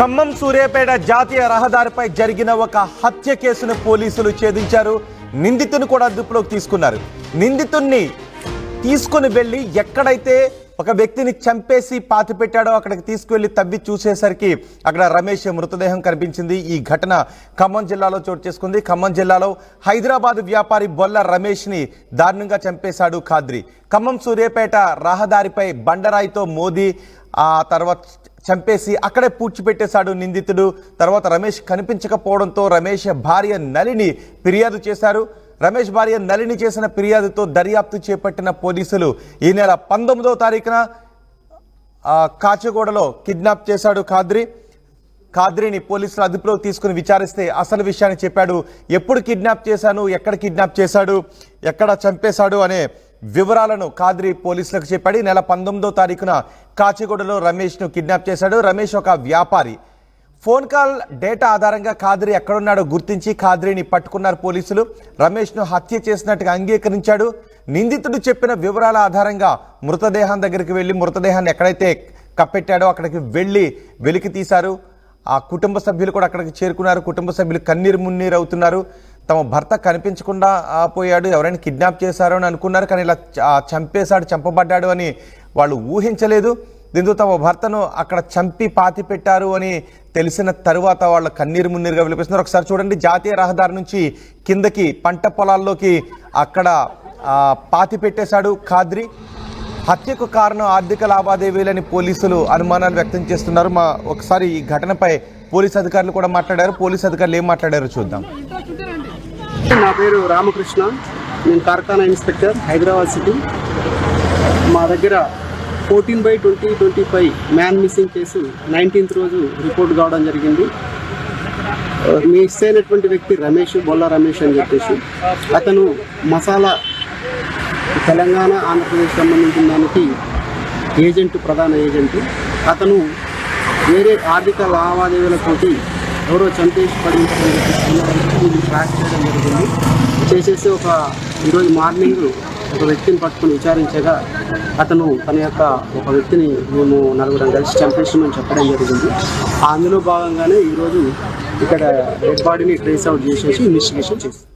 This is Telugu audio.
ఖమ్మం సూర్యాపేట జాతీయ రహదారిపై జరిగిన ఒక హత్య కేసును పోలీసులు ఛేదించారు. నిందితుని కూడా అదుపులోకి తీసుకున్నారు. నిందితుణ్ణి తీసుకుని వెళ్ళి ఎక్కడైతే ఒక వ్యక్తిని చంపేసి పాతి పెట్టాడో అక్కడికి తీసుకువెళ్లి తవ్వి చూసేసరికి అక్కడ రమేష్ మృతదేహం కనిపించింది. ఈ ఘటన ఖమ్మం జిల్లాలో చోటు చేసుకుంది. ఖమ్మం జిల్లాలో హైదరాబాద్ వ్యాపారి బొల్ల రమేష్ ని దారుణంగా చంపేశాడు ఖాద్రి. ఖమ్మం సూర్యాపేట రహదారిపై బండరాయితో మోదీ ఆ తర్వాత చంపేసి అక్కడే పూడ్చిపెట్టేశాడు నిందితుడు. తర్వాత రమేష్ కనిపించకపోవడంతో రమేష్ భార్య నళిని ఫిర్యాదు చేశారు. రమేష్ భార్య నళిని చేసిన ఫిర్యాదుతో దర్యాప్తు చేపట్టిన పోలీసులు ఈ నెల 19వ తారీఖున కాచిగూడలో కిడ్నాప్ చేశాడు ఖాద్రిని పోలీసులు అదుపులోకి తీసుకుని విచారిస్తే అసలు విషయాన్ని చెప్పాడు. ఎప్పుడు కిడ్నాప్ చేశాను, ఎక్కడ కిడ్నాప్ చేశాడు, ఎక్కడ చంపేశాడు అనే వివరాలను ఖాద్రి పోలీసులకు చెప్పాడు. ఈ నెల 19వ తారీఖున కాచిగూడలో రమేష్ను కిడ్నాప్ చేశాడు. రమేష్ ఒక వ్యాపారి. ఫోన్ కాల్ డేటా ఆధారంగా ఖాద్రి ఎక్కడున్నాడో గుర్తించి ఖాద్రిని పట్టుకున్నారు పోలీసులు. రమేష్ను హత్య చేసినట్టుగా అంగీకరించాడు. నిందితుడు చెప్పిన వివరాల ఆధారంగా మృతదేహం దగ్గరికి వెళ్ళి మృతదేహాన్ని ఎక్కడైతే కప్పెట్టాడో అక్కడికి వెళ్ళి వెలికి తీశారు. ఆ కుటుంబ సభ్యులు కూడా అక్కడికి చేరుకున్నారు. కుటుంబ సభ్యులు కన్నీరు మున్నీరు అవుతున్నారు. తమ భర్త కనిపించకుండా పోయాడు, ఎవరైనా కిడ్నాప్ చేశారో అని అనుకున్నారు. కానీ ఇలా చంపబడ్డాడు అని వాళ్ళు ఊహించలేదు. దీంతో తమ భర్తను అక్కడ చంపి పాతి పెట్టారు అని తెలిసిన తరువాత వాళ్ళ కన్నీరు మున్నీరుగా వినిపిస్తున్నారు. ఒకసారి చూడండి, జాతీయ రహదారి నుంచి కిందకి పంట పొలాల్లోకి అక్కడ పాతి పెట్టేశాడు ఖాద్రి. హత్యకు కారణం ఆర్థిక లావాదేవీలని పోలీసులు అనుమానాలు వ్యక్తం చేస్తున్నారు. ఒకసారి ఈ ఘటనపై పోలీసు అధికారులు కూడా మాట్లాడారు. పోలీసు అధికారులు ఏం మాట్లాడారో చూద్దాం. నా పేరు రామకృష్ణ, నేను కార్ఖానా ఇన్స్పెక్టర్, హైదరాబాద్ సిటీ. మా దగ్గర 14/2025 మ్యాన్ మిస్సింగ్ కేసు 19th రోజు రిపోర్ట్ కావడం జరిగింది. మిస్ అయినటువంటి వ్యక్తి రమేష్, బొల్ల రమేష్ అని చెప్పేసి అతను మసాలా తెలంగాణ ఆంధ్రప్రదేశ్ సంబంధించిన దానికి ఏజెంట్, ప్రధాన ఏజెంట్. అతను వేరే ఆర్థిక లావాదేవీలతోటి ఎవరో చంపేసి పడించాలని చెప్పేసి ట్రాక్ చేయడం జరిగింది. చేసేసి ఈరోజు మార్నింగ్ ఒక వ్యక్తిని పట్టుకుని విచారించగా అతను తన యొక్క ఒక వ్యక్తిని మేము నలుగురం కలిసి చంపేసామని చెప్పడం జరిగింది. అందులో భాగంగానే ఈరోజు ఇక్కడ డెడ్ బాడీని ట్రేస్ అవుట్ చేసేసి ఇన్వెస్టిగేషన్ చేస్తాం.